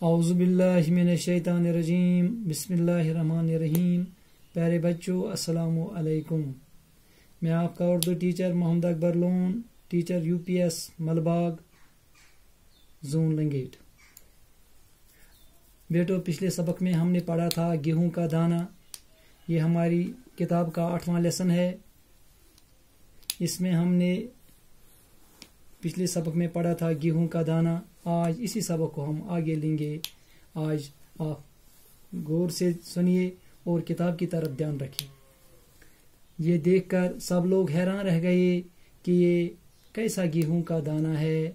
اعوذ باللہ من الشیطان الرجیم بسم اللہ الرحمن الرحیم. پیارے بچوں السلام علیکم. میں آپ کا Urdu teacher Mohammad Akbar Lone, teacher UPS Malbagh zone Langate. بیٹو پچھلے سبق میں ہم نے پڑھا تھا گیہوں کا دانہ. یہ ہماری کتاب کا 8واں لیسن ہے. اس میں ہم نے پچھلے سبق میں پڑھا تھا گیہوں کا دانہ. آج اسی سبق کو ہم آگے لیں گے. آج آپ غور سے سنیے اور کتاب کی طرف دھیان رکھیں. یہ دیکھ کر سب لوگ حیران رہ گئے کہ یہ کیسا گیہوں کا دانہ ہے.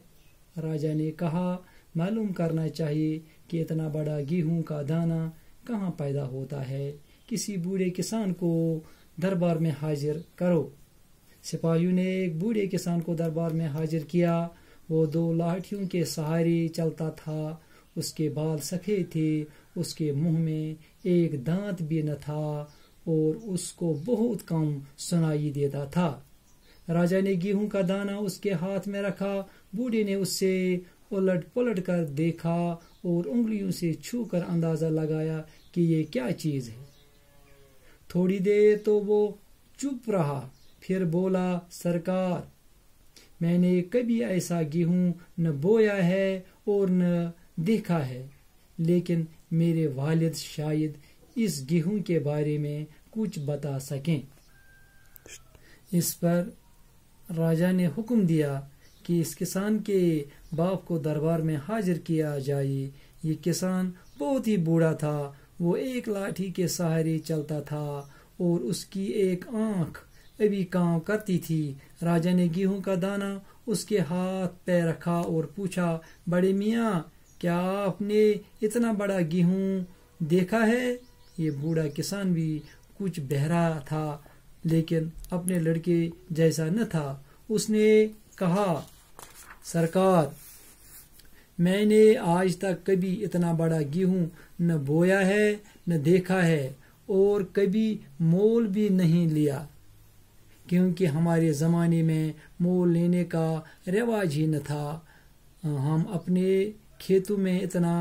راجا نے کہا معلوم کرنا چاہیے کہ اتنا بڑا گیہوں کا دانہ کہاں پیدا ہوتا ہے. کسی بوڑھے کسان کو دربار میں حاضر کرو. سپاہیوں نے ایک بوڑھے کسان کو دربار میں حاضر کیا. وہ 2 لاٹھیوں کے سہارے چلتا تھا. اس کے بال سفید تھے. اس کے منہ میں ایک دانت بھی نہ تھا اور اس کو بہت کم سنائی دیتا تھا. راجا نے گیہوں کا دانہ اس کے ہاتھ میں رکھا. بوڑھے نے اس سے الٹ پلٹ کر دیکھا اور انگلیوں سے چھو کر اندازہ لگایا کہ یہ کیا چیز ہے. تھوڑی دیر تو وہ چپ رہا. پھر بولا، سرکار، میں نے کبھی ایسا گیہوں نہ بویا ہے اور نہ دیکھا ہے، لیکن میرے والد شاید اس گیہوں کے بارے میں کچھ بتا سکیں. اس پر راجا نے حکم دیا کہ اس کسان کے باپ کو دربار میں حاضر کیا جائے. یہ کسان بہت ہی بوڑھا تھا. وہ ایک لاٹھی کے سہارے چلتا تھا اور اس کی ایک آنکھ ابھی کام کرتی تھی. راجا نے گیہوں کا دانہ اس کے ہاتھ پہ رکھا اور پوچھا، بڑے میاں، کیا آپ نے اتنا بڑا گیہوں دیکھا ہے؟ یہ بوڑھا کسان بھی کچھ بہرا تھا لیکن اپنے لڑکے جیسا نہ تھا. اس نے کہا، سرکار، میں نے آج تک کبھی اتنا بڑا گیہوں نہ بویا ہے نہ دیکھا ہے اور کبھی مول بھی نہیں لیا، کیونکہ ہمارے زمانے میں مول لینے کا رواج ہی نہ تھا. ہم اپنے کھیتوں میں اتنا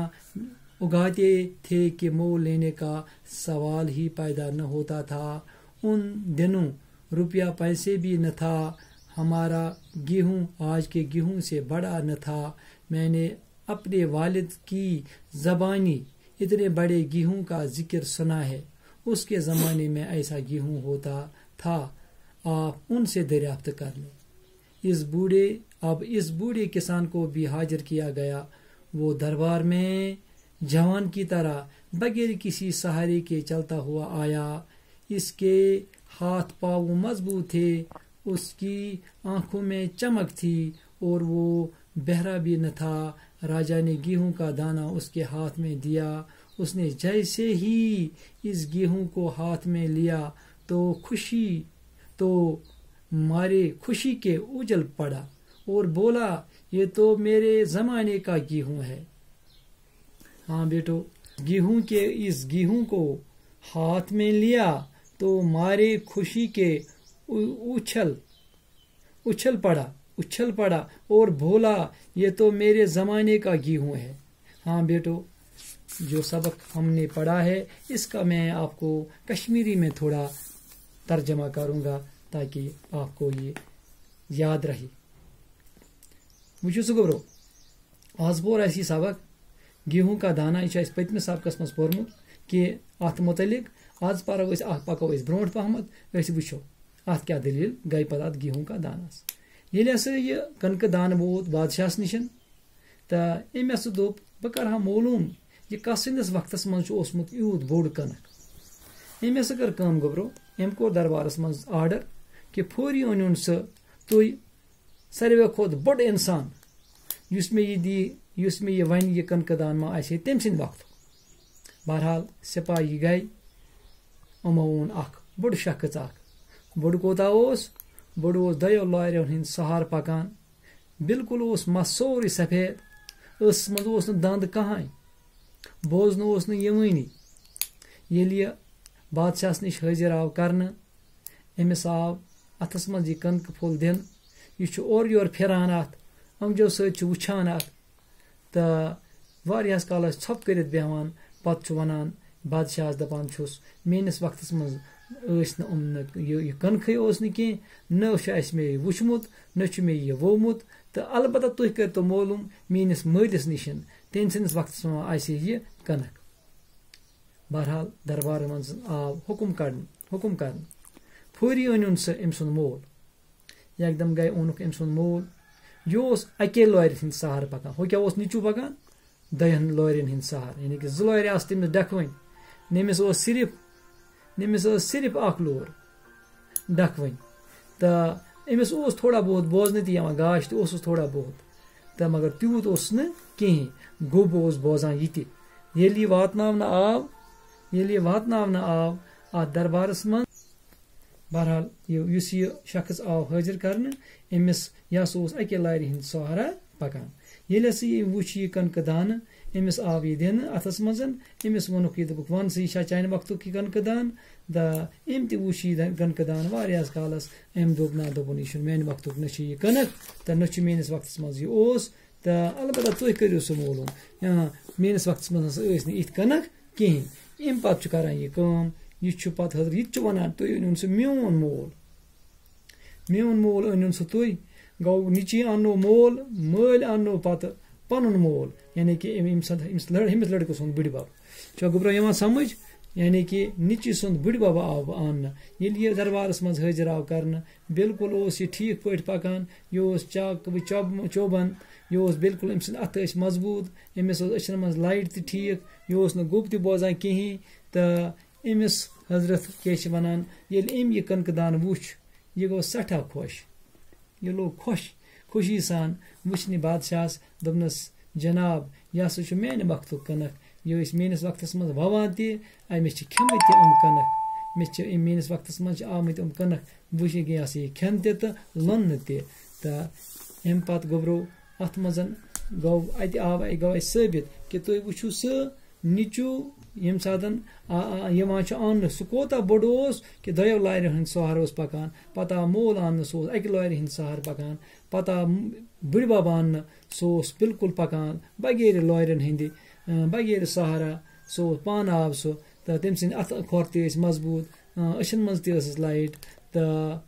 اگاتے تھے کہ مول لینے کا سوال ہی پیدا نہ ہوتا تھا. ان دنوں روپیہ پیسے بھی نہ تھا. ہمارا گیہوں آج کے گیہوں سے بڑا نہ تھا. میں نے اپنے والد کی زبانی اتنے بڑے گیہوں کا ذکر سنا ہے. اس کے زمانے میں ایسا گیہوں ہوتا تھا. آپ ان سے دریافت کر لیں. اس بوڑھے کسان کو بھی حاضر کیا گیا. وہ دربار میں جوان کی طرح بغیر کسی سہارے کے چلتا ہوا آیا. اس کے ہاتھ پاؤں مضبوط تھے. اس کی آنکھوں میں چمک تھی اور وہ بہرا بھی نہ تھا. راجا نے گیہوں کا دانہ اس کے ہاتھ میں دیا. اس نے جیسے ہی اس گیہوں کو ہاتھ میں لیا تو مارے خوشی کے اجل پڑا اور بولا، یہ تو میرے زمانے کا گیہوں ہے. ہاں بیٹو، اس گیہوں کو ہاتھ میں لیا تو مارے خوشی کے اچھل پڑا اور بولا، یہ تو میرے زمانے کا گیہوں ہے. ہاں بیٹو، جو سبق ہم نے پڑھا ہے اس کا میں آپ کو کشمیری میں تھوڑا ترجمہ کروں گا تاکہ آپ کو یہ یاد رہے. مجھے گبرو آز پور اسی سبق گیہوں کا دانہ. یہ پتمس سبقس مز پورمت کہ ات متعلق آز پکو برونٹ پہمت وچو ات کیا دلیل گئی پتہ ات گیہوں کا دانس. ییٚلہِ ہسا یہ کنکہ دانہ ووت بادشاہس نشن تو أمۍ ہسا دوٚپ بہٕ کرہا معلوم یہ کس سندس وقتس مز اوسمت یوت بوڑ کنک. أمۍ ہسا کر کٲم گوبرو. أمۍ کوٚر دربارس مز آرڈر کہ فوری أنِوُن سُہ تُہۍ ساروی کھۄتہٕ بوٚڑ انسان یُس مےٚ یہ ون یہ کنکہ دان ما آسہِ ہے تٔمۍ سٕنٛدِ وقتُک. بہرحال سپاہی گٔے. یِمو اوٚن اکھ بوٚڑ شخص اکھ. بوٚڑ کوتاہ اوس؟ بوٚڑ اوس 2 لاریو ہٕنٛدۍ سہارٕ پکان. بالکل اوس مس سورُے سفید. ٲسس منٛز اوس نہٕ دند کٕہٕنۍ. بوزنہٕ اوس نہٕ یِوٲنی. ییٚلہِ یہِ بادشاہس نش حٲضر آو کرنہٕ، أمِس آو اتھس منٛز یہِ کٕنکہٕ پھوٚل دِنہٕ. یہِ چھُ اورٕ یورٕ پھران اتھ. أنٛگجو سۭتۍ چھُ وٕچھان اتھ تہٕ واریاہس کالس ژھۄپ کٔرِتھ بیٚہوان پتہٕ چھُ ونان بادشاہس دپان چھُس میٲنِس وقتس منٛز ٲسۍ نہٕ یہِ کٕنکھٕے اوس نہٕ کینٛہہ نہ چھُ اسہِ مےٚ یہِ وٕچھمُت نہ چھُ مےٚ یہِ وومُت تہٕ البتہ تُہۍ کٔرتو معلوٗم میٲنِس مٲلِس نِش تٔمۍ سٕنٛدِس وقتس منٛز آسہِ یہِ کٕنک. بہرحال دربار منٛز آو حُکُم کرنہٕ فوری أنِن سُہ أمۍ سُنٛد مول. یکدم گٔے اوٚنُکھ أمۍ سُنٛد مول. یہِ اوس اکے لورِ ہٕنٛدۍ سہارٕ پکان. ہُہ کیٛاہ اوس نیچوٗ پکان دۄین لورٮ۪ن ہٕنٛدۍ سہارٕ یعنی کہِ 2 لورِ آسہٕ تٔمِس ڈکھوٕنۍ. نٔمِس ٲس صرف اکھ لور ڈکھوٕنۍ تہٕ أمِس اوس تھوڑا بہت بوزنہٕ تہِ یِوان گاش تہِ اوسُس تھوڑا بہت تہٕ مگر تیوٗت اوس نہٕ کِہیٖنۍ. گوٚب اوس بوزان یہِ تہِ. ییٚلہِ یہِ واتناونہٕ آو اتھ دربارس منٛز بہرحال یُس یہِ شخص آو حٲضِر کرنہٕ أمِس یہِ ہسا اوس اکے لارِ ہٕنٛدۍ سہارا پکان. ییٚلہِ ہسا یہِ وُچھ یہِ کٕنکہٕ دانہٕ أمِس آو یہِ دِنہٕ اتھس منٛز. أمِس ووٚنُکھ یہِ دوٚپُکھ وَن سا یہِ چھا چانہِ وقتُک یہِ کٕنکہٕ دان تہٕ أمۍ تہِ وُچھ یہِ کٕنکہٕ دان واریاہس کالس. أمۍ دوٚپ نہ دوٚپُن یہِ چھُنہٕ میانہِ وقتُک نہ چھُ یہِ کٕنک تہٕ نہ چھُ میٲنِس وقتس منٛز یہِ اوس تہٕ البتہ تُہۍ کٔرِو سُہ معلوٗم میٲنِس وقتس منٛز ہسا ٲسۍ نہٕ یِتھ کٕنک کِہینۍ. اَمہِ پتہٕ چھُ کران یہِ کٲم. یہِ چھُ پتہٕ حضرت یہِ تہِ چھُ ونان تُہۍ أنِو سُہ میون مول أنِو سُہ تُہۍ. گوٚو نِچی اننو مول مٲلۍ اننو پتہٕ پنُن مول یعنی کہِ أمِس لڑکہٕ سُنٛد بٕڈِبب. چھا گوٚبرا یِوان سمجھ یعنی کہِ نِچی سُنٛد بٕڈِبب آو اننہٕ. ییٚلہِ یہِ دربارس منٛز حٲضِر آو کرنہٕ بالکُل اوس یہِ ٹھیٖک پٲٹھۍ پکان. یہِ اوس چوبن یہِ اوس بالکُل أمۍ سٕنٛدۍ اَتھٕ ٲسۍ مضبوٗط. أمِس اوس أچھن منٛز لایٹ تہِ ٹھیٖک. یہِ اوس نہٕ گوٚب تہِ بوزان کِہینۍ تہٕ أمِس حضرت کیٛاہ چھِ ونان ییٚلہِ أمۍ یہِ کٕنکہٕ دان وُچھ یہِ گوٚو سٮ۪ٹھاہ خۄش. یہِ لوٚگ خوشی سان وٕچھنہِ بادشاہس. دوٚپنس جناب یہِ ہسا چھُ میانہِ وقتُک کٕنک. یہِ ٲسۍ میٲنِس وقتس منٛز ووان تہِ أمِس چھِ کھٮ۪مٕتۍ تہِ یِم کٕنک. مےٚ چھِ میٲنِس وقتس منٛز چھِ آمٕتۍ یِم کٕنک وٕچھ یہِ ہسا یہِ کھٮ۪ن تہِ تہٕ لوننہٕ تہِ. تہٕ اَمہِ پتہٕ گوٚبرو اتھ منٛز گوٚو اَسہِ ثٲبت کہِ تُہۍ وٕچھِو سُہ نِچوٗ ییٚمہِ ساتہٕ یِوان چھُ اننہٕ سُہ کوتاہ بوٚڑ اوس کہِ 2 لارٮ۪ن ہٕنٛدۍ سہارٕ اوس پکان. پتہٕ آو مول اننہٕ سُہ اوس اکہِ لورِ ہٕنٛدۍ سہارٕ پکان. پتہٕ آو بٕڈِبب اننہٕ سُہ اوس بالکُل پکان بغیر لورٮ۪ن ہٕنٛدِ بغیر سہارا. سُہ اوس پانہٕ آو سُہ تہٕ تٔمۍ سٕنٛدۍ اَتھٕ کھۄر تہِ ٲسۍ مضبوٗط. أچھن منٛز تہِ ٲسٕس لایٹ تہٕ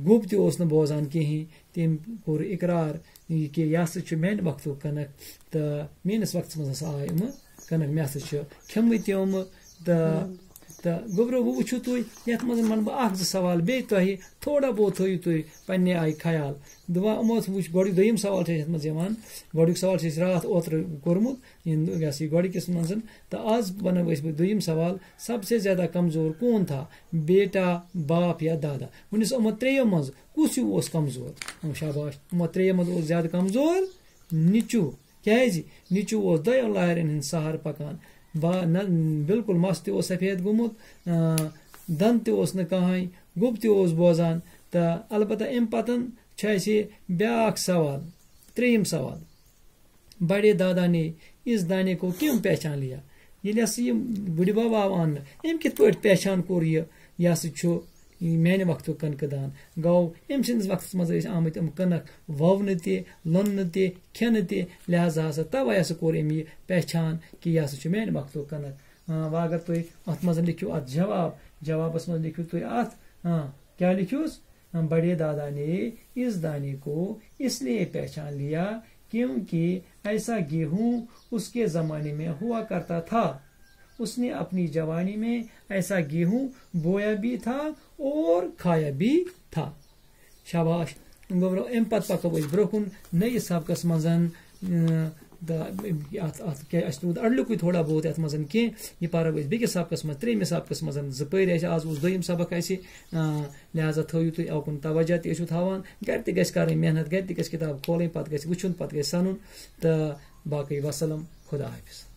گوٚب تہِ اوس نہٕ بوزان کِہینۍ. تٔمۍ کوٚر اقرار کہِ یہِ ہسا چھُ میانہِ وقتُک کٕنک تہٕ میٲنِس وقتس منٛز ہسا آے یِمہٕ کٕنک. مےٚ ہسا چھِ کھٮ۪مٕتۍ تہِ یِمہٕ تہٕ گوٚبرو وۄنۍ وٕچھِو تُہۍ یتھ منٛز ونہٕ بہٕ 1-2 سوال بیٚیہِ تۄہہِ تھوڑا بہت تھٲیِو تُہۍ پننہِ آیہِ خیال. یِمو وٕچھ گۄڈٕ دوٚیِم سوال چھِ یتھ منٛز یِوان. گۄڈٕنیُک سوال چھِ أسۍ اوترٕ کوٚرمُت یہِ ہسا یہِ گۄڈٕکِس منٛز تہٕ آز ونو أسۍ بہٕ دوٚیِم سوال. سب سے زیادہ کمزور کون تھا بیٹا باپ یا دادا. وُنِس یِمو 3 منٛز کُس ہیوٗ اوس کمزور. شاباش. یِمو 3 منٛز اوس زیادٕ کمزور نِچوٗ. کیٛازِ نِچوٗ اوس 2 لارٮ۪ن ہٕنٛدۍ سہارٕ پکان. بالکُل مس تہِ اوس سفید گوٚمُت دند تہِ اوس نہٕ کٕہٕنۍ گوٚب تہِ اوس بوزان. تہٕ البتہ امہِ پتہٕ چھُ اسہِ بیٛاکھ سوال 3یِم سوال. بڑے دادا نے اس دانے کو کیوں پہچان لیا. ییٚلہِ ہسا یہِ بٕڈِبب آو اننہٕ أمۍ کِتھ پٲٹھۍ پہچان کوٚر یہِ ہسا چھُ میانہِ وقتُک کٕنکہٕ دان. گوٚو أمۍ سٕنٛدِس وقتس منٛز ٲسۍ آمٕتۍ یِم کٕنک وونہٕ تہِ لوننہٕ تہِ کھٮ۪نہٕ تہِ. لہذا ہسا توے ہسا کوٚر أمۍ یہِ پہچان کہِ یہِ ہسا چھُ میانہِ وقتُک کٕنک. وۄنۍ اگر تُہۍ اتھ منٛز لیکھِو اتھ جوابس منٛز لیکھِو تُہۍ اتھ کیٛاہ لیکھِوس. بڑے دادا نے اس دانے کو اس لیے پہچان لیا کیونکہ ایسا گیہوں اس کے زمانے میں ہوا کرتا تھا. اس نے اپنی جوانی میں ایسا گیہوں بویا بھی تھا اور کھایا بھی تھا. شاباش. گوٚبرو امہِ پتہٕ پکو أسۍ برٛونٛہہ کُن نٔیِس سبقس منٛز. اَسہِ روٗد اَڈلیُکُے تھوڑا بہت یَتھ منٛز کینٛہہ. یہِ پرو أسۍ بیٚکِس سبقس منٛز 3مِس سبقس منٛز. 2 پٔرۍ اَسہِ آز اوس 2یِم سبق اَسہِ. لہذا تھٲیِو تُہۍ اوکُن توجہ تہِ ٲسِو تھاوان. گرِ تہِ گژھِ کرٕنۍ محنت گرِ تہِ گژھِ کِتاب کھولٕنۍ پتہٕ گژھِ وٕچھُن پتہٕ گژھِ سنُن تہٕ باقٕے وسلام خدا حافظ.